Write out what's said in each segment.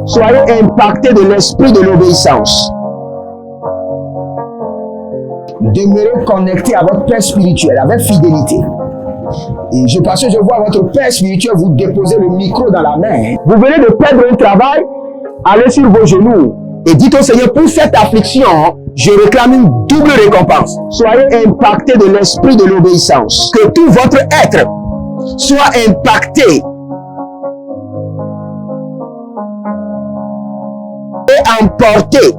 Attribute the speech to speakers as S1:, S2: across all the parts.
S1: Soyez impactés de l'esprit de l'obéissance. Demeurez connectés à votre Père spirituel avec fidélité. Et parce que je vois votre Père spirituel vous déposer le micro dans la main. Vous venez de perdre un travail, allez sur vos genoux et dites au Seigneur, pour cette affliction, je réclame une double récompense. Soyez impactés de l'esprit de l'obéissance. Que tout votre être soit impacté et emporté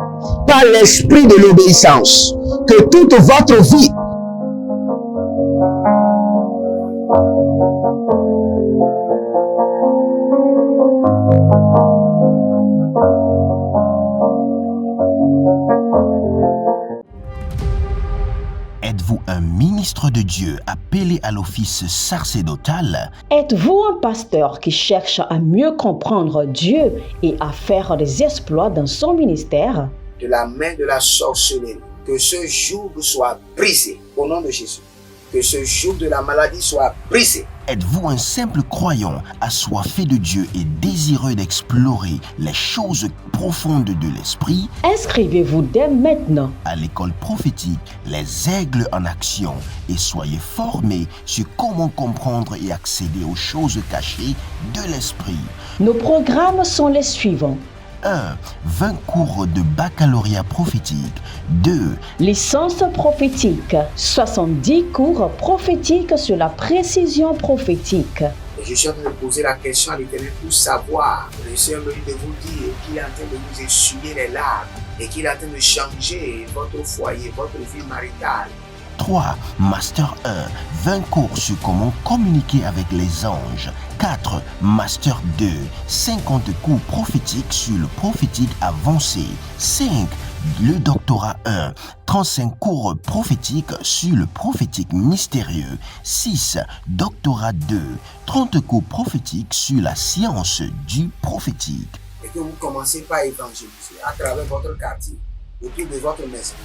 S1: par l'esprit de l'obéissance. Que toute votre vie
S2: Êtes-vous un ministre de Dieu appelé à l'office sacerdotal?
S3: Êtes-vous un pasteur qui cherche à mieux comprendre Dieu et à faire des exploits dans son ministère?
S4: De la main de la sorcellerie, que ce joug soit brisé au nom de Jésus. Que ce joug de la maladie soit brisé.
S2: Êtes-vous un simple croyant assoiffé de Dieu et désireux d'explorer les choses profondes de l'esprit?
S3: Inscrivez-vous dès maintenant
S2: À l'école prophétique Les Aigles en Action et soyez formés sur comment comprendre et accéder aux choses cachées de l'esprit.
S3: Nos programmes sont les suivants.
S2: 1. 20 cours de baccalauréat prophétique. 2.
S3: Licence prophétique, 70 cours prophétiques sur la précision prophétique.
S4: Et je suis en train de poser la question à l'Éternel pour savoir. Le Seigneur me dit de vous dire qu'il est en train de vous essuyer les larmes et qu'il est en train de changer votre foyer, votre vie maritale.
S2: 3. Master 1. 20 cours sur comment communiquer avec les anges. 4. Master 2. 50 cours prophétiques sur le prophétique avancé. 5. Le doctorat 1. 35 cours prophétiques sur le prophétique mystérieux. 6. Doctorat 2. 30 cours prophétiques sur la science du prophétique.
S4: Et que vous commencez par évangéliser à travers votre quartier, autour de votre maison,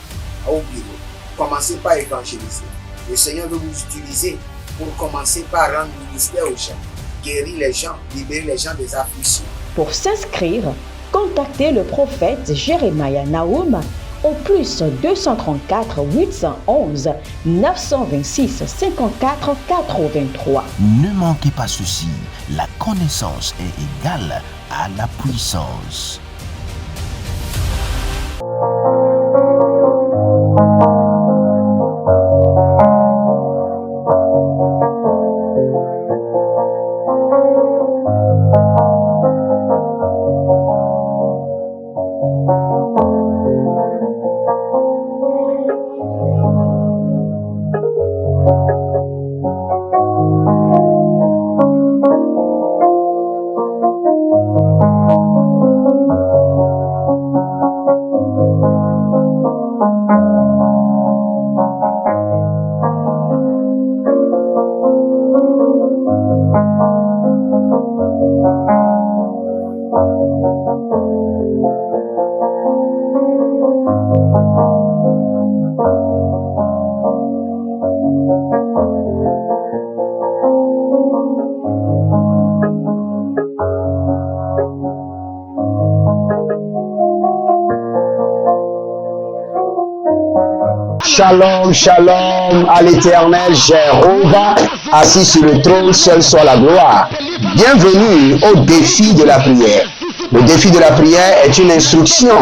S4: au bureau. Commencez par évangéliser. Le Seigneur veut vous utiliser pour commencer par rendre ministère aux gens, guérir les gens, libérer les gens des afflictions.
S3: Pour s'inscrire, contactez le prophète Jérémia Nahum au plus 234 811 926 54 83.
S2: Ne manquez pas ceci, la connaissance est égale à la puissance.
S1: Shalom, shalom à l'Éternel, Jéhovah, assis sur le trône, seul soit la gloire. Bienvenue au défi de la prière. Le défi de la prière est une instruction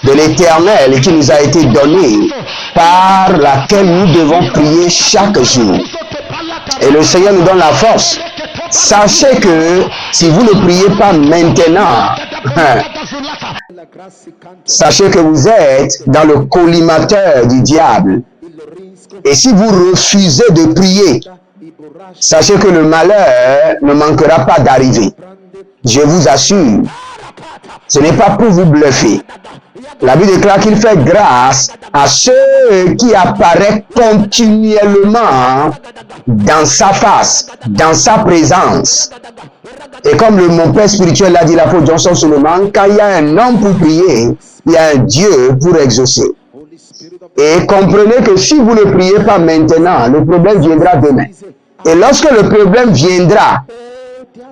S1: de l'Éternel qui nous a été donnée, par laquelle nous devons prier chaque jour. Et le Seigneur nous donne la force. Sachez que si vous ne priez pas maintenant, sachez que vous êtes dans le collimateur du diable. Et si vous refusez de prier, sachez que le malheur ne manquera pas d'arriver. Je vous assure, ce n'est pas pour vous bluffer. La Bible déclare qu'il fait grâce à ceux qui apparaissent continuellement dans sa face, dans sa présence. Et comme mon père spirituel l'a dit, l'apôtre Johnson Solomon, quand il y a un homme pour prier, il y a un Dieu pour exaucer. Et comprenez que si vous ne priez pas maintenant, le problème viendra demain. Et lorsque le problème viendra,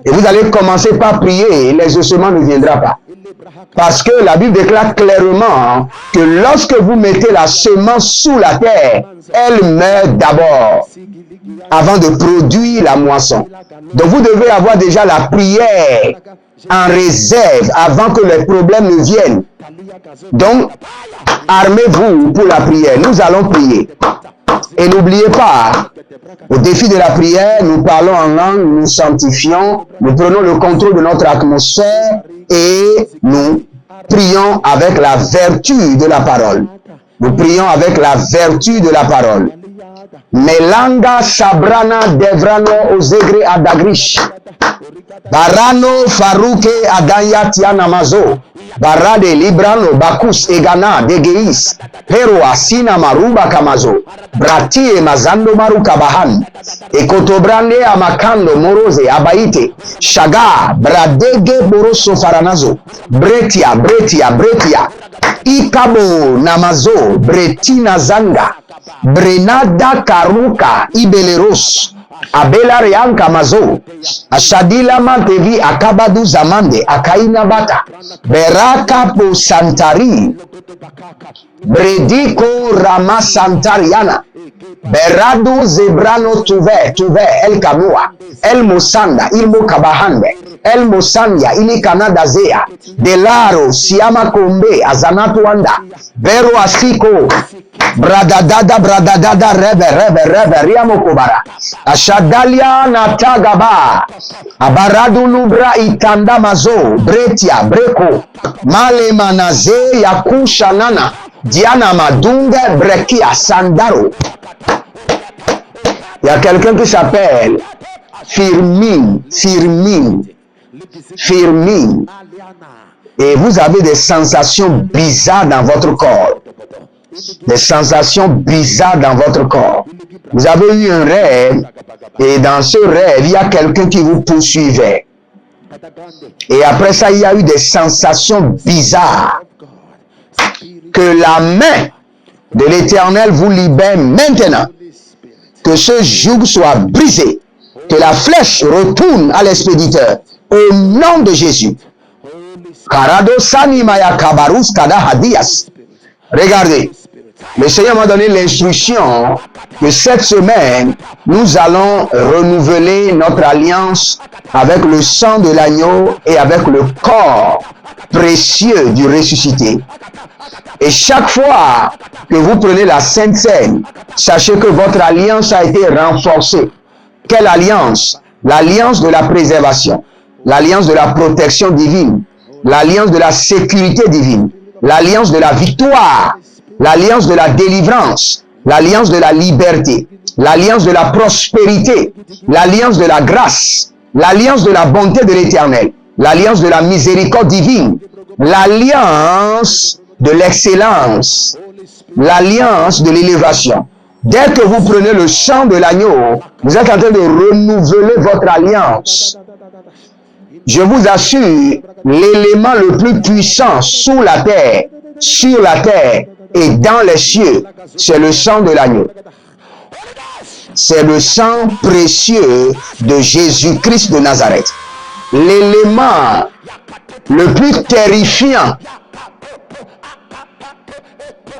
S1: et vous allez commencer par prier, l'exaucement ne viendra pas. Parce que la Bible déclare clairement que lorsque vous mettez la semence sous la terre, elle meurt d'abord avant de produire la moisson. Donc vous devez avoir déjà la prière en réserve avant que les problèmes ne viennent. Donc, armez-vous pour la prière. Nous allons prier. Et n'oubliez pas, au défi de la prière, nous parlons en langue, nous sanctifions, nous prenons le contrôle de notre atmosphère et nous prions avec la vertu de la parole. Nous prions avec la vertu de la parole. Melanga sabrana devrano ozegre adagrish. Barano faruke adanya tiana mazo. Barade librano bakus egana degeis. Pero asina maruba kamazo. Brati e mazando maruka bahan. Ekotobrande amakando moroze abaite. Shaga bradege boroso faranazo. Bretia. Ikabo namazo bretina zanga. Brenada karuka ibeleros. Abela reanka mazo. Ashadila mantevi akabadu zamande akaina bata. Beraka po santari. Brediko rama santariana. Beradu zebrano tuve el kamua. El musanda ilmo kabahande. El musanya ili kanada zea. Delaro siama kombe azanatu anda. Bero asiko. Bradadada rebe riamo kobara. Ashadalia natagaba. Abaradu nubra itanda mazo. Bretia breko. Male manaze yakusha nana. Diana madunga brekia sandaro. Il y a quelqu'un qui s'appelle Firmin. Et vous avez des sensations bizarres dans votre corps. Des sensations bizarres dans votre corps. Vous avez eu un rêve et dans ce rêve, il y a quelqu'un qui vous poursuivait. Et après ça, il y a eu des sensations bizarres. Que la main de l'Éternel vous libère maintenant. Que ce joug soit brisé. Que la flèche retourne à l'expéditeur. Au nom de Jésus. Regardez. Le Seigneur m'a donné l'instruction que cette semaine, nous allons renouveler notre alliance avec le sang de l'agneau et avec le corps précieux du ressuscité. Et chaque fois que vous prenez la Sainte Seine, sachez que votre alliance a été renforcée. Quelle alliance? L'alliance de la préservation, l'alliance de la protection divine, l'alliance de la sécurité divine, l'alliance de la victoire, l'alliance de la délivrance, l'alliance de la liberté, l'alliance de la prospérité, l'alliance de la grâce, l'alliance de la bonté de l'Éternel, l'alliance de la miséricorde divine, l'alliance de l'excellence, l'alliance de l'élévation. Dès que vous prenez le sang de l'agneau, vous êtes en train de renouveler votre alliance. Je vous assure, l'élément le plus puissant sous la terre, sur la terre et dans les cieux, c'est le sang de l'agneau. C'est le sang précieux de Jésus-Christ de Nazareth. L'élément le plus terrifiant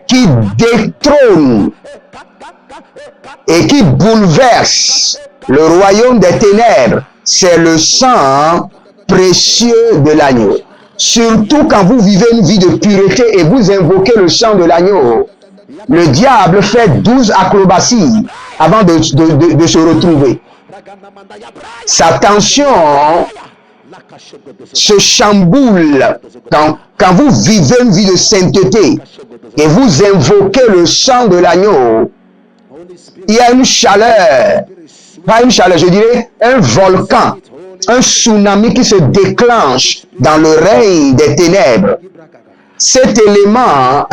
S1: qui détrône et qui bouleverse le royaume des ténèbres, c'est le sang précieux de l'agneau. Surtout quand vous vivez une vie de pureté et vous invoquez le sang de l'agneau, le diable fait 12 acrobaties avant de se retrouver. Sa tension se chamboule quand vous vivez une vie de sainteté et vous invoquez le sang de l'agneau. Il y a une chaleur, pas une chaleur, je dirais un volcan, un tsunami qui se déclenche dans le règne des ténèbres. Cet élément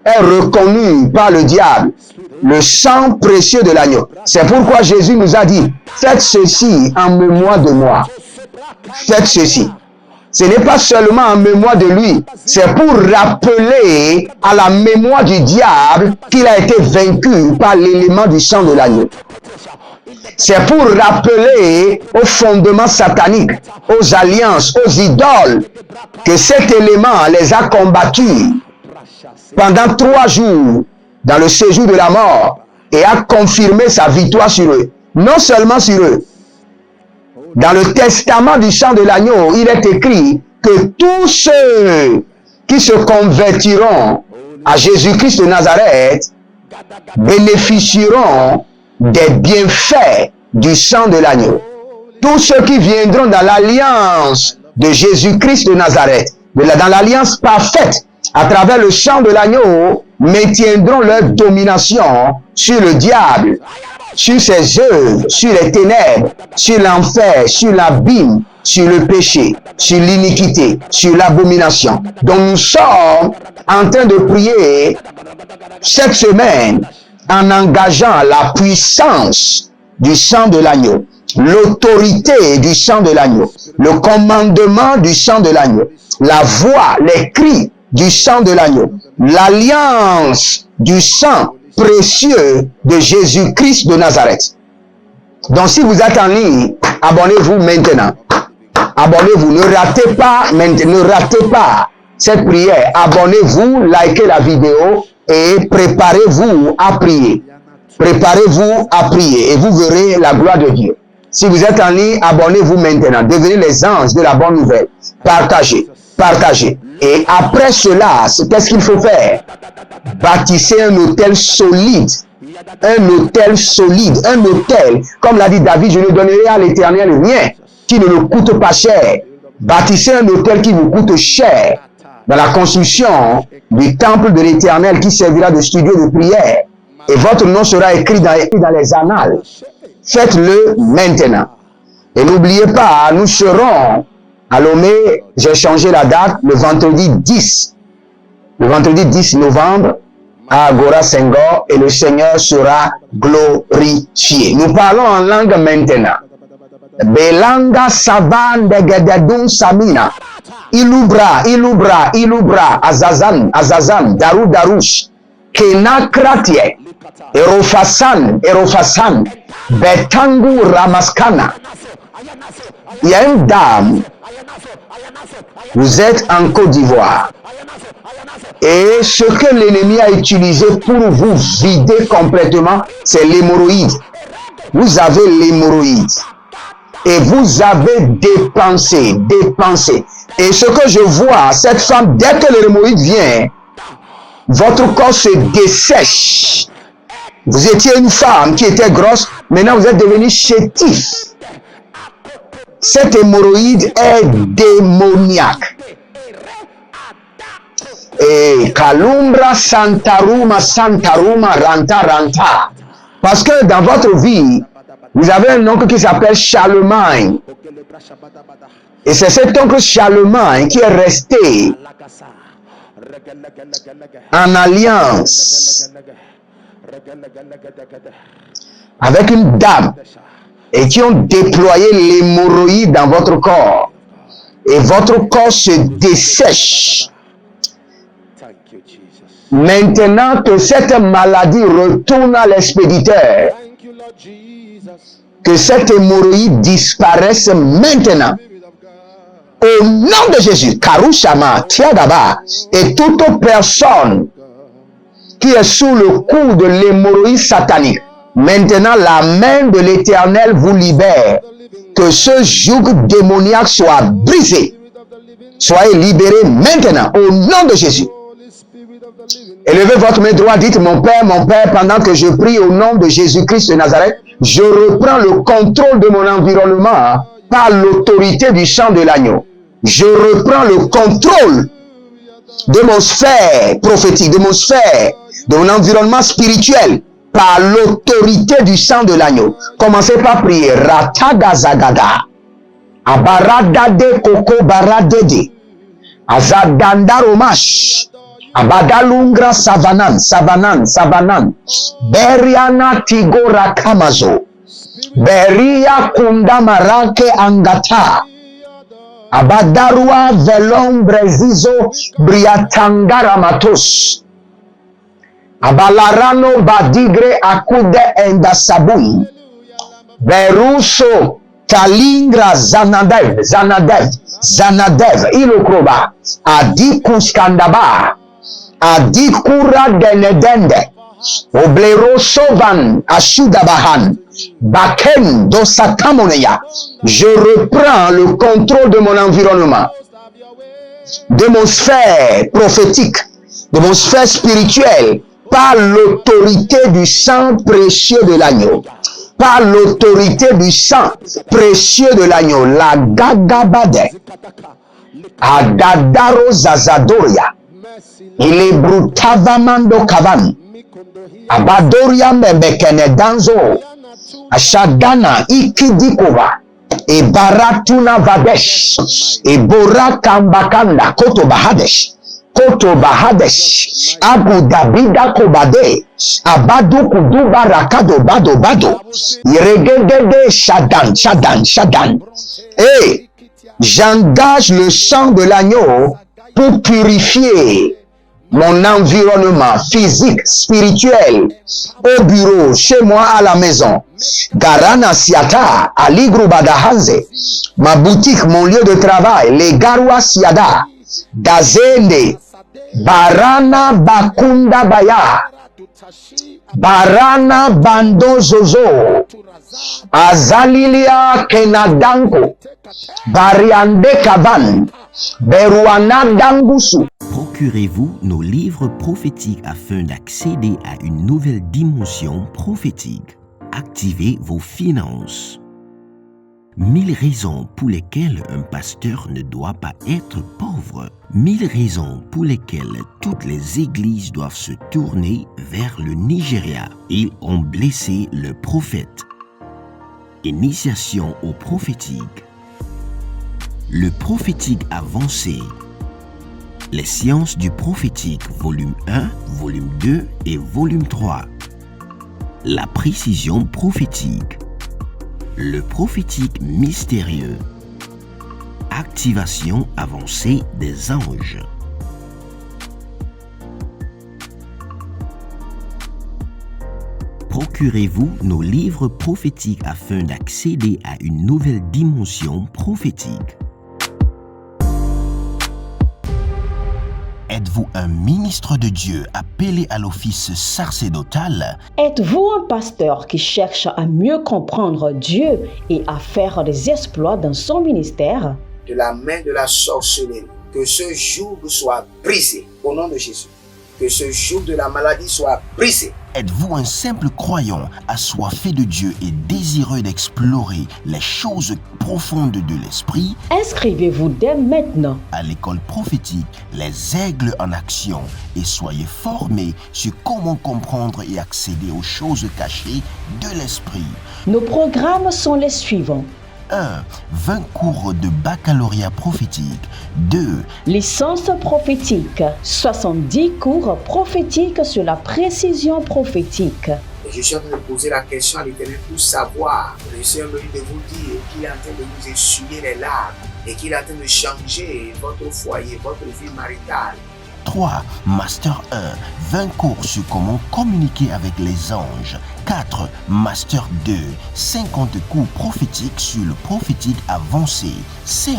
S1: est reconnu par le diable, le sang précieux de l'agneau. C'est pourquoi Jésus nous a dit, faites ceci en mémoire de moi. Faites ceci. Ce n'est pas seulement en mémoire de lui, c'est pour rappeler à la mémoire du diable qu'il a été vaincu par l'élément du sang de l'agneau. C'est pour rappeler aux fondements sataniques, aux alliances, aux idoles, que cet élément les a combattus pendant 3 jours dans le séjour de la mort et a confirmé sa victoire sur eux. Non seulement sur eux. Dans le testament du sang de l'agneau, il est écrit que tous ceux qui se convertiront à Jésus-Christ de Nazareth bénéficieront des bienfaits du sang de l'agneau. Tous ceux qui viendront dans l'alliance de Jésus-Christ de Nazareth, dans l'alliance parfaite, à travers le sang de l'agneau, maintiendront leur domination sur le diable, sur ses œuvres, sur les ténèbres, sur l'enfer, sur l'abîme, sur le péché, sur l'iniquité, sur l'abomination. Donc nous sommes en train de prier cette semaine en engageant la puissance du sang de l'agneau, l'autorité du sang de l'agneau, le commandement du sang de l'agneau, la voix, les cris du sang de l'agneau, l'alliance du sang précieux de Jésus-Christ de Nazareth. Donc si vous êtes en ligne, abonnez-vous maintenant. Abonnez-vous, ne ratez pas cette prière. Abonnez-vous, likez la vidéo et préparez-vous à prier. Préparez-vous à prier et vous verrez la gloire de Dieu. Si vous êtes en ligne, abonnez-vous maintenant. Devenez les anges de la bonne nouvelle. Partagez, partagez. Et après cela, qu'est-ce qu'il faut faire? Bâtissez un autel solide. Un autel solide. Un autel, comme l'a dit David, je ne donnerai à l'Éternel rien qui ne me coûte pas cher. Bâtissez un autel qui vous coûte cher dans la construction du temple de l'Éternel qui servira de studio de prière. Et votre nom sera écrit dans les annales. Faites-le maintenant. Et n'oubliez pas, nous serons à Lomé, j'ai changé la date, le vendredi 10 novembre à Agora Senghor, et le Seigneur sera glorifié. Nous parlons en langue maintenant. Belanga savan de gededun samina. Ilubra, azazan, darush, kena kratie, erofasan, betangu ramaskana. Il y a une dame, vous êtes en Côte d'Ivoire, et ce que l'ennemi a utilisé pour vous vider complètement, c'est l'hémorroïde. Vous avez l'hémorroïde. Et vous avez dépensé. Et ce que je vois, cette femme, dès que l'hémorroïde vient, votre corps se dessèche. Vous étiez une femme qui était grosse, maintenant vous êtes devenu chétif. Cette hémorroïde est démoniaque. Et Kalumbra Santaruma, Ranta. Parce que dans votre vie, vous avez un oncle qui s'appelle Charlemagne. Et c'est cet oncle Charlemagne qui est resté en alliance avec une dame et qui ont déployé l'hémorroïde dans votre corps. Et votre corps se dessèche. Maintenant que cette maladie retourne à l'expéditeur, que cette hémorroïde disparaisse maintenant. Au nom de Jésus, Karushama, Tiagaba, et toute personne qui est sous le coup de l'hémorroïde satanique, maintenant la main de l'Éternel vous libère. Que ce joug démoniaque soit brisé. Soyez libérés maintenant, au nom de Jésus. Élevez votre main droite, dites mon Père, pendant que je prie au nom de Jésus-Christ de Nazareth, je reprends le contrôle de mon environnement par l'autorité du sang de l'agneau. Je reprends le contrôle de mon sphère prophétique, de mon environnement spirituel par l'autorité du sang de l'agneau. Commencez par prier. Ratagazagada. Abaradade koko baradede. Azadandaromash. Abadalungra savanan. Beriana tigora kamazo. Beria kundamarake angata. Abadarua velombre zizo briatangara matos. Abalarano badigre akude endasabui. Beruso Kalingra Zanadev Ilokroba Adi Kuskandaba Adi Kura Denedende Oblero Sovan Ashudabahan Baken Dosakamoneya. Je reprends le contrôle de mon environnement, de mon sphère prophétique, de mon sphère spirituelle, par l'autorité du sang précieux de l'agneau. Par l'autorité du sang précieux de l'agneau. La Gagabade Agadaro Zazadoria. Il est brutavamando kavan. Abadoria mbekene danzo. Ashadana ikidikova. E baratuna vadesh. E bora kambakanda koto bahadesh. Koto bahadesh. Abu Dabida kobade. Abadu kuduba rakado bado bado. Iregedede shadan. Et j'engage le sang de l'agneau pour purifier mon environnement physique, spirituel, au bureau, chez moi, à la maison. Garana Siata, Aligru Badahanze, ma boutique, mon lieu de travail, les Garwa Siada, Gazende, Barana Bakunda Baya, Barana Bando Zozo, Azalilia Kenadanko, Bariande Kavan, Beruana Dangusu.
S2: Procurez-vous nos livres prophétiques afin d'accéder à une nouvelle dimension prophétique. Activez vos finances. 1000 raisons pour lesquelles un pasteur ne doit pas être pauvre. 1000 raisons pour lesquelles toutes les églises doivent se tourner vers le Nigeria. Ils ont blessé le prophète. Initiation au prophétique. Le prophétique avancé. Les sciences du prophétique, volume 1, volume 2 et volume 3. La précision prophétique. Le prophétique mystérieux. Activation avancée des anges. Procurez-vous nos livres prophétiques afin d'accéder à une nouvelle dimension prophétique. Êtes-vous un ministre de Dieu appelé à l'office sacerdotal?
S3: Êtes-vous un pasteur qui cherche à mieux comprendre Dieu et à faire des exploits dans son ministère?
S4: De la main de la sorcellerie, que ce joug soit brisé au nom de Jésus. Que ce joug de la maladie soit brisé.
S2: Êtes-vous un simple croyant assoiffé de Dieu et désireux d'explorer les choses profondes de l'esprit?
S3: Inscrivez-vous dès maintenant
S2: À l'école prophétique, les aigles en action, et soyez formés sur comment comprendre et accéder aux choses cachées de l'esprit.
S3: Nos programmes sont les suivants.
S2: 1. 20 cours de baccalauréat prophétique. 2.
S3: Licence prophétique. 70 cours prophétiques sur la précision prophétique.
S4: Et je suis en train de poser la question à l'Éternel pour savoir. Le Seigneur me dit de vous dire qu'il est en train de vous essuyer les larmes et qu'il est en train de changer votre foyer, votre vie maritale.
S2: 3. Master 1. 20 cours sur comment communiquer avec les anges. 4. Master 2. 50 cours prophétiques sur le prophétique avancé. 5.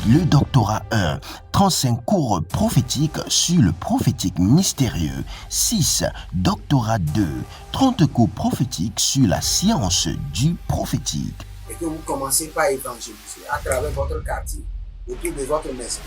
S2: Le doctorat 1. 35 cours prophétiques sur le prophétique mystérieux. 6. Doctorat 2. 30 cours prophétiques sur la science du prophétique.
S4: Et que vous commencez par évangéliser à travers votre quartier, autour de votre maison,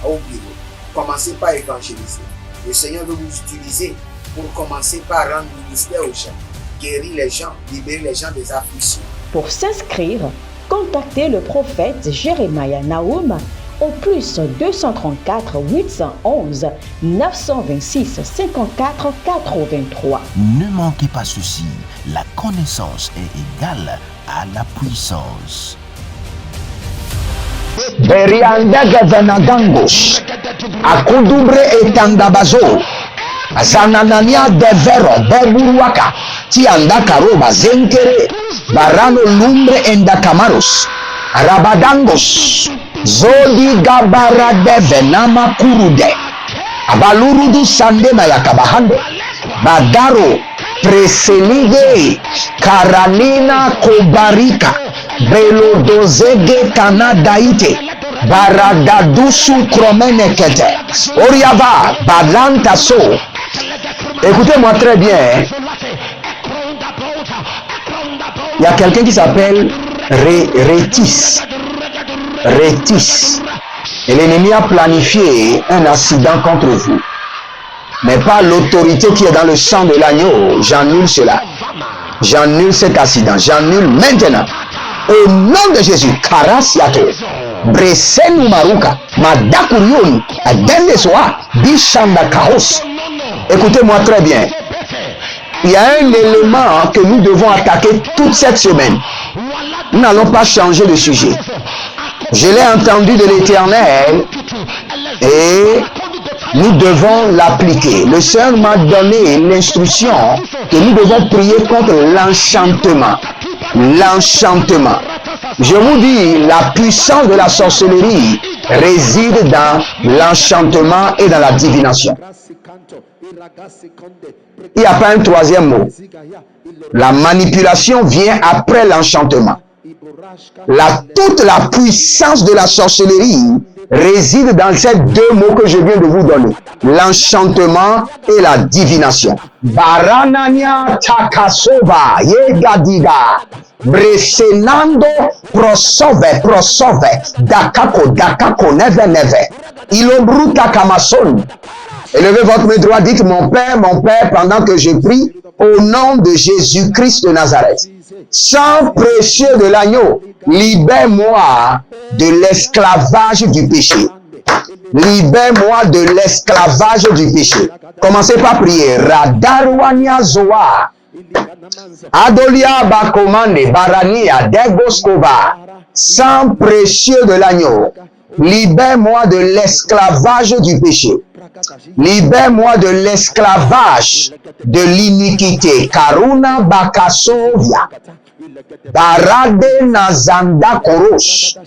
S4: au bureau. Commencez par évangéliser. Le Seigneur veut vous utiliser pour commencer par rendre ministère aux gens, guérir les gens, libérer les gens des afflictions.
S3: Pour s'inscrire, contactez le prophète Jérémia Naoum au plus 234 811 926 54 83.
S2: Ne manquez pas ceci, la connaissance est égale à la puissance.
S1: Beriandega Venagangos, Akudubre etandabazo, Zananania de Vero, Beburuaka, Tianda Karoba, Zenkere, Barano Lumbre endakamaros, Rabadangos, Zodi Gabara de Venama Kurude, Abalurudu Sande Mayakabahande, Badaro, Preselige, Karanina Kobarika, Belodozege Kanadaite, Baradadusu Kromenekete, Oriaba, Balantaso. Écoutez-moi très bien. Il y a quelqu'un qui s'appelle Rétis. Rétis. Et l'ennemi a planifié un accident contre vous. Mais par l'autorité qui est dans le sang de l'agneau, j'annule cela. J'annule cet accident. J'annule maintenant. Au nom de Jésus, Karasiato, Bresenu Maruka, Madakurion, Adendesoa, Bishanda Kaos. Écoutez-moi très bien. Il y a un élément que nous devons attaquer toute cette semaine. Nous n'allons pas changer de sujet. Je l'ai entendu de l'Éternel et nous devons l'appliquer. Le Seigneur m'a donné l'instruction que nous devons prier contre l'enchantement. L'enchantement. Je vous dis, la puissance de la sorcellerie réside dans l'enchantement et dans la divination. Il n'y a pas un troisième mot. La manipulation vient après l'enchantement. Toute la puissance de la sorcellerie réside dans ces deux mots que je viens de vous donner. L'enchantement et la divination. Baranania takasova yegadiga. Bresenando prosove dakako neve. Ilobruta kamason. Élevez votre main droite, dites mon Père, pendant que je prie, au nom de Jésus-Christ de Nazareth. Sang précieux de l'agneau, libère-moi de l'esclavage du péché. Libère-moi de l'esclavage du péché. Commencez par prier. Radarwania Zoa. Adolia Bakomane, Barania, Degoskova. Sang précieux de l'agneau, libère-moi de l'esclavage du péché. Libère-moi de l'esclavage de l'iniquité. Karuna Bakasovia. Barade Nazanda Korosh.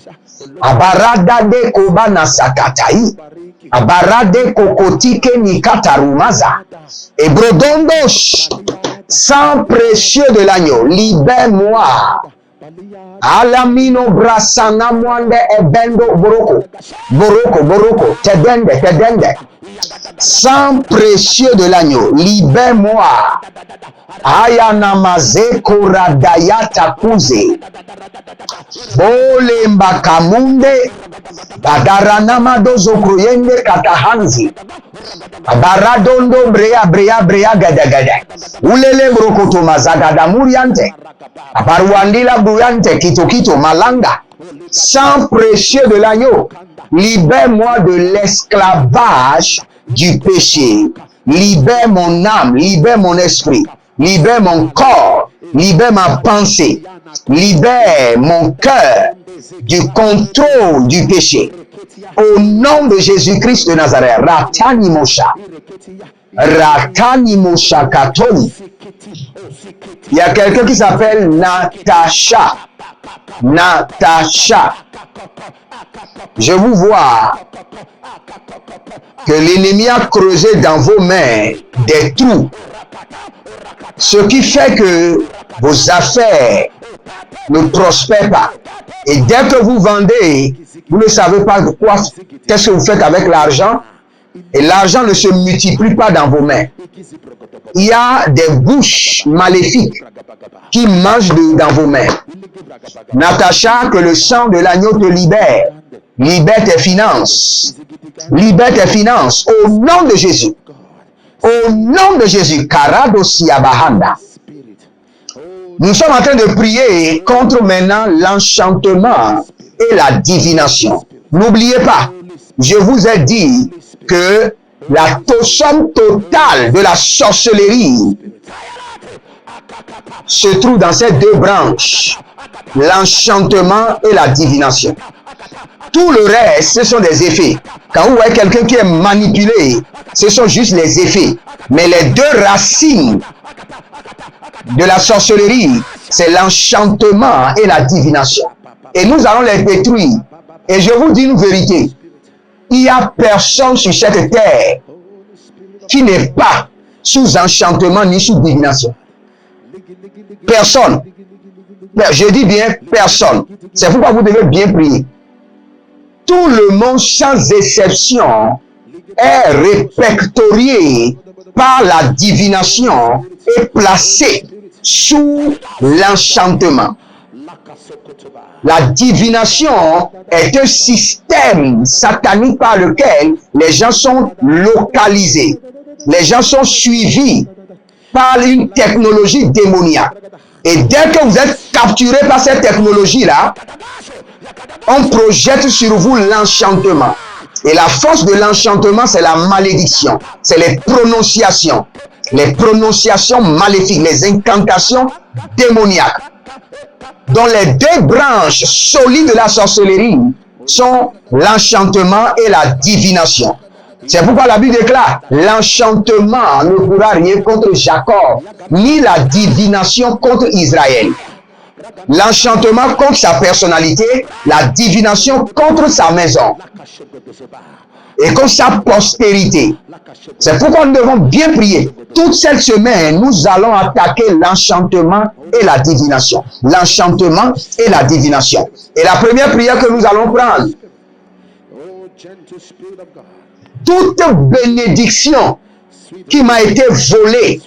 S1: Abarada de Kobana Sakatai. Abarade Kokotike Nikatarumaza. Et Brodondosh. Sang précieux de l'agneau, libère-moi. Alamino brasana mwande ebendo boroko, tedende. Sang précieux de l'agneau, libère-moi. Ayanamaze koradayata kuze. Bole mbakamunde. Badaranama dozo kroyende katahanzi. Baradondo brea gada. Ulele brokoto mazagada muriante. Baruandila bruyante kito malanga. Sang précieux de l'agneau, libère-moi de l'esclavage du péché. Libère mon âme, libère mon esprit, libère mon corps, libère ma pensée, libère mon cœur du contrôle du péché. Au nom de Jésus-Christ de Nazareth, Ratani Mosha Katoni. Il y a quelqu'un qui s'appelle Natacha. Je vous vois que l'ennemi a creusé dans vos mains des trous. Ce qui fait que vos affaires ne prospèrent pas. Et dès que vous vendez, vous ne savez pas quoi, qu'est-ce que vous faites avec l'argent. Et l'argent ne se multiplie pas dans vos mains. Il y a des bouches maléfiques qui mangent dans vos mains. Natacha, que le sang de l'agneau te libère. Libère tes finances. Libère tes finances. Au nom de Jésus. Au nom de Jésus. Karadosia Bahanda. Nous sommes en train de prier contre maintenant l'enchantement et la divination. N'oubliez pas, je vous ai dit que la somme totale de la sorcellerie se trouve dans ces deux branches, l'enchantement et la divination. Tout le reste, ce sont des effets. Quand vous voyez quelqu'un qui est manipulé, ce sont juste les effets. Mais les deux racines de la sorcellerie, c'est l'enchantement et la divination. Et nous allons les détruire. Et je vous dis une vérité. Il n'y a personne sur cette terre qui n'est pas sous enchantement ni sous divination. Personne. Je dis bien personne. C'est pourquoi vous devez bien prier. Tout le monde, sans exception, est répertorié par la divination et placé sous l'enchantement. La divination est un système satanique par lequel les gens sont localisés. Les gens sont suivis par une technologie démoniaque. Et dès que vous êtes capturé par cette technologie-là, on projette sur vous l'enchantement. Et la force de l'enchantement, c'est la malédiction. C'est les prononciations maléfiques, les incantations démoniaques. Dont les deux branches solides de la sorcellerie sont l'enchantement et la divination. C'est pourquoi la Bible déclare, l'enchantement ne pourra rien contre Jacob, ni la divination contre Israël. L'enchantement contre sa personnalité, la divination contre sa maison et contre sa postérité. C'est pourquoi nous devons bien prier. Toute cette semaine, nous allons attaquer l'enchantement et la divination. L'enchantement et la divination. Et la première prière que nous allons prendre, toute bénédiction qui m'a été volée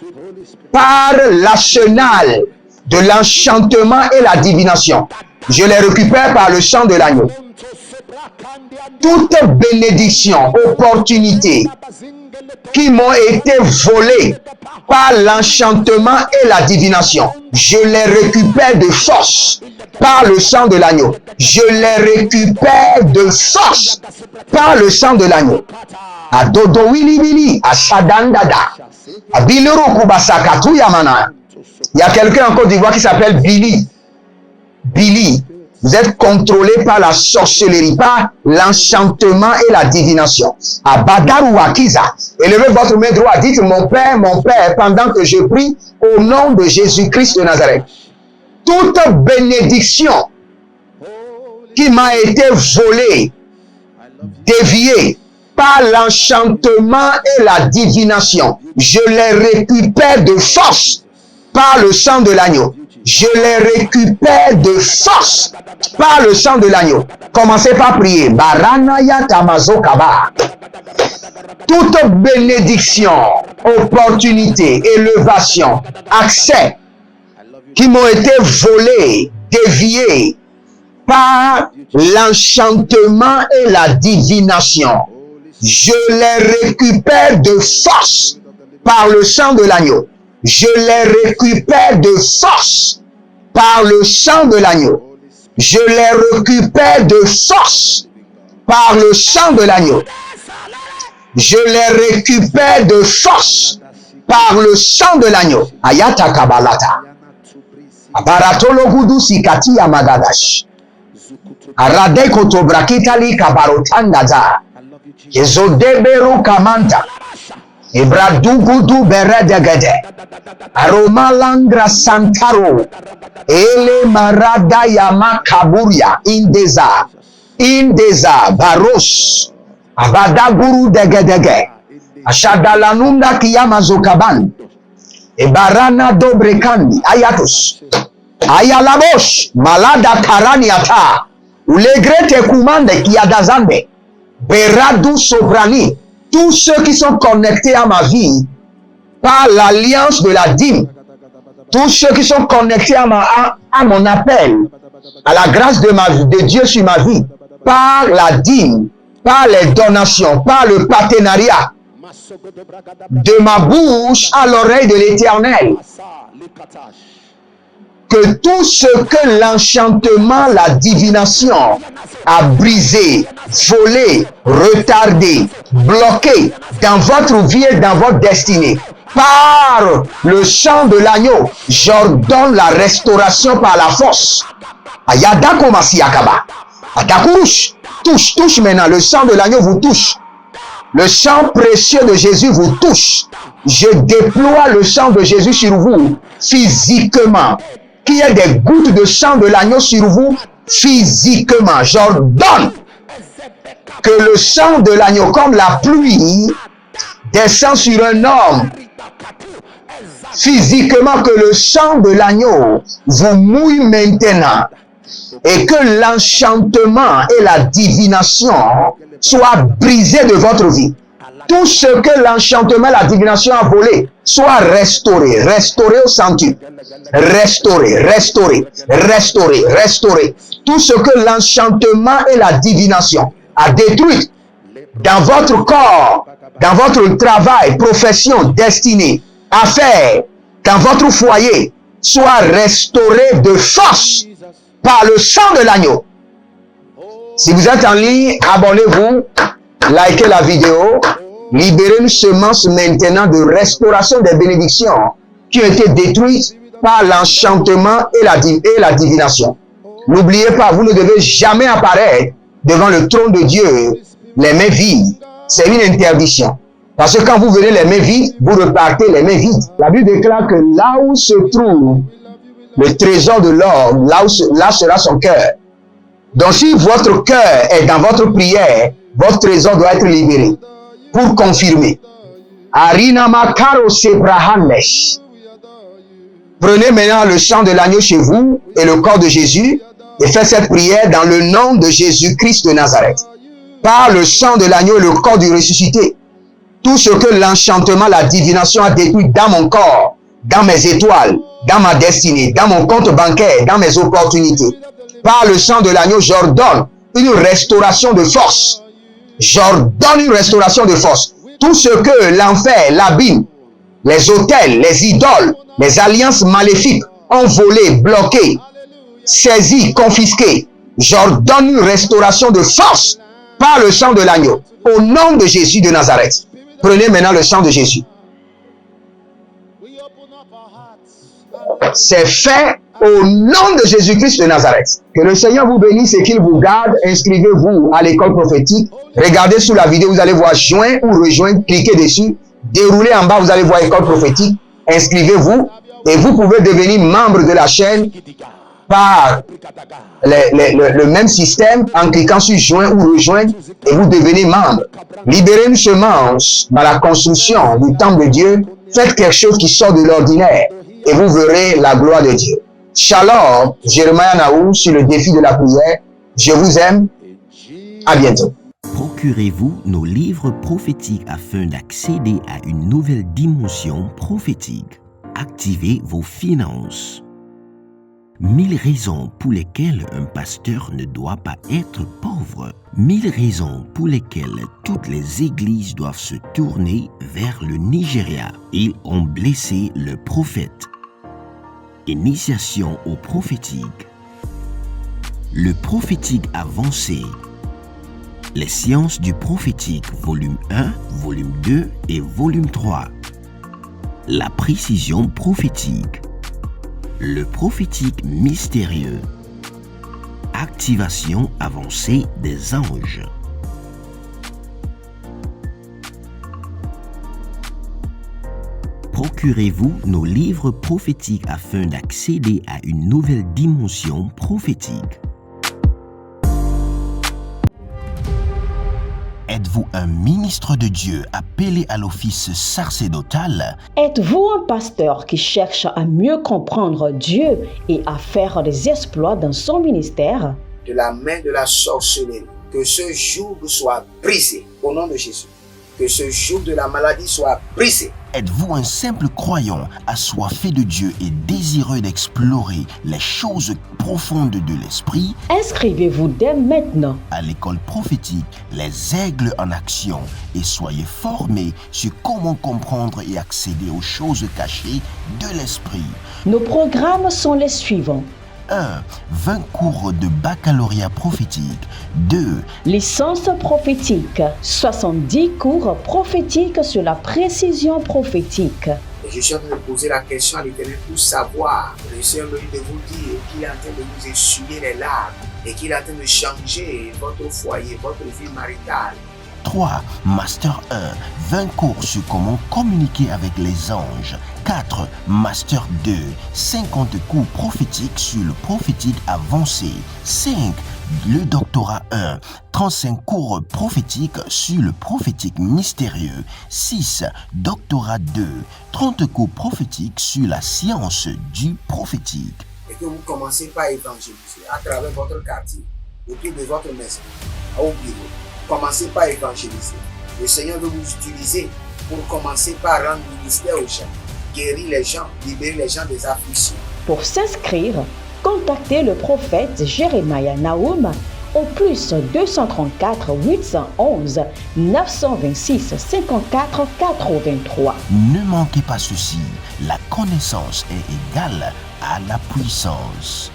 S1: par l'arsenal de l'enchantement et la divination, je les récupère par le sang de l'agneau. Toute bénédiction, opportunité qui m'ont été volées par l'enchantement et la divination, je les récupère de force par le sang de l'agneau. Je les récupère de force par le sang de l'agneau. À Dodo Wili Wili, à Sadandada, à Bilero Kubasakatu Yamana. Il y a quelqu'un en Côte d'Ivoire qui s'appelle Billy. Billy, vous êtes contrôlé par la sorcellerie, par l'enchantement et la divination. À Badaru Akiza, élevez votre main droite, dites mon Père, pendant que je prie au nom de Jésus-Christ de Nazareth. Toute bénédiction qui m'a été volée, déviée par l'enchantement et la divination, je les récupère de force par le sang de l'agneau. Je les récupère de force par le sang de l'agneau. Commencez par prier. Baranaya Tamazo Kaba. Toute bénédiction, opportunité, élévation, accès qui m'ont été volés, déviés par l'enchantement et la divination, je les récupère de force par le sang de l'agneau. Je les récupère de force par le sang de l'agneau. Je les récupère de force par le sang de l'agneau. Je les récupère de force par le sang de l'agneau. Ayata Kabalata. Abaratolo Gudu Sikati Yamagadash. Arade Kotobrakitali Kabarotandaza. Ezodeberu Kamanta. Ibradugudu beredegede. Aromalangra santaro. Ele marada yama kaburia. Indeza. Indeza baros. Abadaguru degedege. Ashadalanunda kiyama zokaban. Ebarana dobrekandi. Ayatos. Ayalabosh. Malada karaniata. Ulegrete kumande kiyadazande. Beradu sobrani. Tous ceux qui sont connectés à ma vie par l'alliance de la dîme, tous ceux qui sont connectés à mon appel, à la grâce de Dieu sur ma vie, par la dîme, par les donations, par le partenariat, de ma bouche à l'oreille de l'Éternel, que tout ce que l'enchantement, la divination a brisé, volé, retardé, bloqué dans votre vie et dans votre destinée, par le sang de l'agneau, j'ordonne la restauration par la force. Ayadako Masiakaba. Adakurush. Touche maintenant. Le sang de l'agneau vous touche. Le sang précieux de Jésus vous touche. Je déploie le sang de Jésus sur vous physiquement. Qu'il y ait des gouttes de sang de l'agneau sur vous physiquement. J'ordonne que le sang de l'agneau, comme la pluie, descend sur un homme physiquement que le sang de l'agneau vous mouille maintenant et que l'enchantement et la divination soient brisés de votre vie. Tout ce que l'enchantement et la divination a volé soit restauré, restauré au centuple, restauré, restauré, restauré, restauré. Tout ce que l'enchantement et la divination a détruit dans votre corps, dans votre travail, profession, destinée, affaires, dans votre foyer, soit restauré de force par le sang de l'agneau. Si vous êtes en ligne, abonnez-vous, likez la vidéo, libérez une semence maintenant de restauration des bénédictions qui ont été détruites par l'enchantement et la divination. N'oubliez pas, vous ne devez jamais apparaître devant le trône de Dieu les mains vides. C'est une interdiction. Parce que quand vous venez les mains vides, vous repartez les mains vides. La Bible déclare que là où se trouve le trésor de l'homme, là sera son cœur. Donc si votre cœur est dans votre prière, votre trésor doit être libéré. Pour confirmer. Arina Makaro Sebrahanes. Prenez maintenant le sang de l'agneau chez vous et le corps de Jésus et faites cette prière dans le nom de Jésus-Christ de Nazareth. Par le sang de l'agneau et le corps du ressuscité, tout ce que l'enchantement, la divination a détruit dans mon corps, dans mes étoiles, dans ma destinée, dans mon compte bancaire, dans mes opportunités. Par le sang de l'agneau, j'ordonne une restauration de force. J'ordonne une restauration de force. Tout ce que l'enfer, l'abîme, les autels, les idoles, les alliances maléfiques ont volé, bloqué, saisi, confisqué. J'ordonne une restauration de force par le sang de l'agneau. Au nom de Jésus de Nazareth. Prenez maintenant le sang de Jésus. C'est fait au nom de Jésus-Christ de Nazareth. Que le Seigneur vous bénisse et qu'il vous garde. Inscrivez-vous à l'école prophétique. Regardez sous la vidéo, vous allez voir joindre ou rejoindre. Cliquez dessus. Déroulez en bas, vous allez voir école prophétique. Inscrivez-vous et vous pouvez devenir membre de la chaîne par le même système en cliquant sur joindre ou rejoindre et vous devenez membre. Libérez une semence dans la construction du temple de Dieu. Faites quelque chose qui sort de l'ordinaire et vous verrez la gloire de Dieu. Shalom, Jeremiah Naou sur le défi de la prière. Je vous aime. À bientôt.
S2: Procurez-vous nos livres prophétiques afin d'accéder à une nouvelle dimension prophétique. Activez vos finances. 1000 raisons pour lesquelles un pasteur ne doit pas être pauvre. 1000 raisons pour lesquelles toutes les églises doivent se tourner vers le Nigeria. Ils ont blessé le prophète. Initiation au prophétique. Le prophétique avancé. Les sciences du prophétique, volume 1, volume 2 et volume 3. La précision prophétique. Le prophétique mystérieux. Activation avancée des anges. Procurez-vous nos livres prophétiques afin d'accéder à une nouvelle dimension prophétique. Êtes-vous un ministre de Dieu appelé à l'office sacerdotal?
S3: Êtes-vous un pasteur qui cherche à mieux comprendre Dieu et à faire des exploits dans son ministère?
S4: De la main de la sorcellerie, que ce joug soit brisé au nom de Jésus. Que ce joug de la maladie soit brisé.
S2: Êtes-vous un simple croyant assoiffé de Dieu et désireux d'explorer les choses profondes de l'esprit?
S3: Inscrivez-vous dès maintenant
S2: À l'école prophétique, les aigles en action, et soyez formés sur comment comprendre et accéder aux choses cachées de l'esprit.
S3: Nos programmes sont les suivants.
S2: 1. 20 cours de baccalauréat prophétique. 2.
S3: Licence prophétique. 70 cours prophétiques sur la précision prophétique.
S4: Et je suis en train de poser la question à l'Éternel pour savoir. Le Seigneur me dit de vous dire qu'il est en train de vous essuyer les larmes et qu'il est en train de changer votre foyer, votre vie maritale.
S2: 3. Master 1. 20 cours sur comment communiquer avec les anges. 4. Master 2. 50 cours prophétiques sur le prophétique avancé. 5. le doctorat 1, 35 cours prophétiques sur le prophétique mystérieux. 6. Doctorat 2, 30 cours prophétiques sur la science du prophétique.
S4: Et que vous commencez par évangéliser à travers votre quartier, autour de votre maison, au bureau. Commencez par évangéliser. Le Seigneur veut vous utiliser pour commencer par rendre ministère aux gens, guérir les gens, libérer les gens des afflictions.
S3: Pour s'inscrire, contactez le prophète Jérémie Naoum au plus 234 811 926 54 83.
S2: Ne manquez pas ceci, la connaissance est égale à la puissance.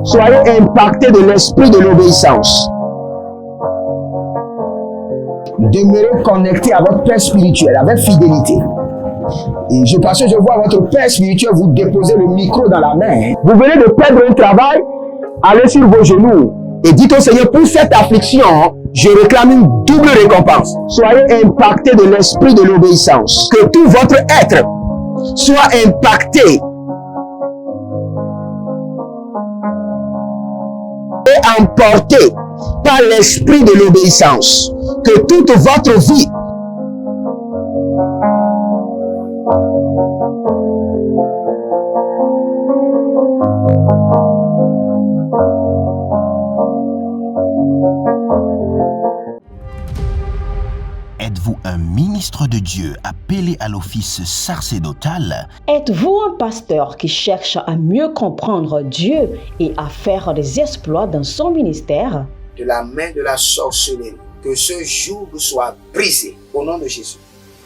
S1: Soyez impactés de l'esprit de l'obéissance. Demeurez connectés à votre Père spirituel avec fidélité. Et parce que je vois votre Père spirituel vous déposer le micro dans la main. Vous venez de perdre un travail, allez sur vos genoux et dites au Seigneur, pour cette affliction, je réclame une double récompense. Soyez impactés de l'esprit de l'obéissance. Que tout votre être soit impacté et emporté par l'esprit de l'obéissance. Que toute votre vie
S2: Êtes-vous un ministre de Dieu appelé à l'office sacerdotal?
S3: Êtes-vous un pasteur qui cherche à mieux comprendre Dieu et à faire des exploits dans son ministère?
S4: De la main de la sorcellerie, que ce joug soit brisé au nom de Jésus.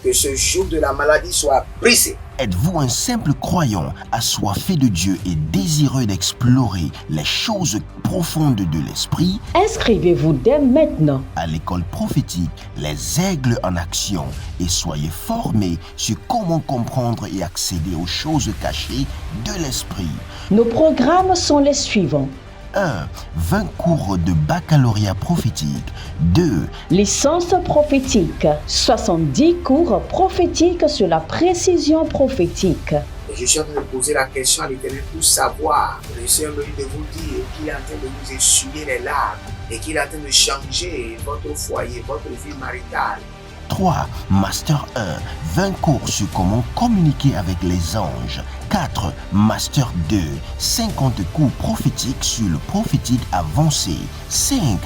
S4: Que ce joug de la maladie soit brisé.
S2: Êtes-vous un simple croyant assoiffé de Dieu et désireux d'explorer les choses profondes de l'esprit?
S3: Inscrivez-vous dès maintenant
S2: À l'école prophétique Les Aigles en Action et soyez formés sur comment comprendre et accéder aux choses cachées de l'esprit.
S3: Nos programmes sont les suivants.
S2: 1. 20 cours de baccalauréat prophétique. 2.
S3: Licence prophétique. 70 cours prophétiques sur la précision prophétique.
S4: Et je suis en train de poser la question à l'Éternel pour savoir. Le Seigneur me dit de vous dire qu'il est en train de vous essuyer les larmes et qu'il est en train de changer votre foyer, votre vie maritale.
S2: 3. Master 1. 20 cours sur comment communiquer avec les anges. 4. Master 2. 50 cours prophétiques sur le prophétique avancé. 5.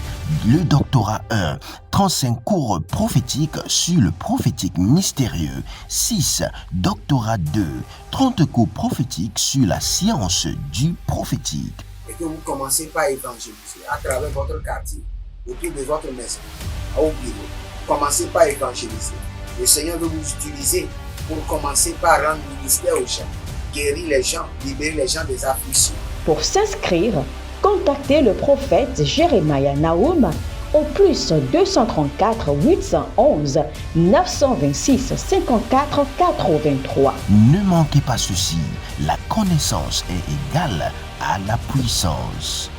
S2: Le doctorat 1. 35 cours prophétiques sur le prophétique mystérieux. 6. Doctorat 2. 30 cours prophétiques sur la science du prophétique.
S4: Et que vous commencez par évangéliser à travers votre quartier, autour de votre maison, au bureau. Commencez par évangéliser. Le Seigneur veut vous utiliser pour commencer par rendre ministère aux gens, guérir les gens, libérer les gens des afflictions.
S3: Pour s'inscrire, contactez le prophète Jérémie Naoum au plus 234 811 926 54 83.
S2: Ne manquez pas ceci, la connaissance est égale à la puissance.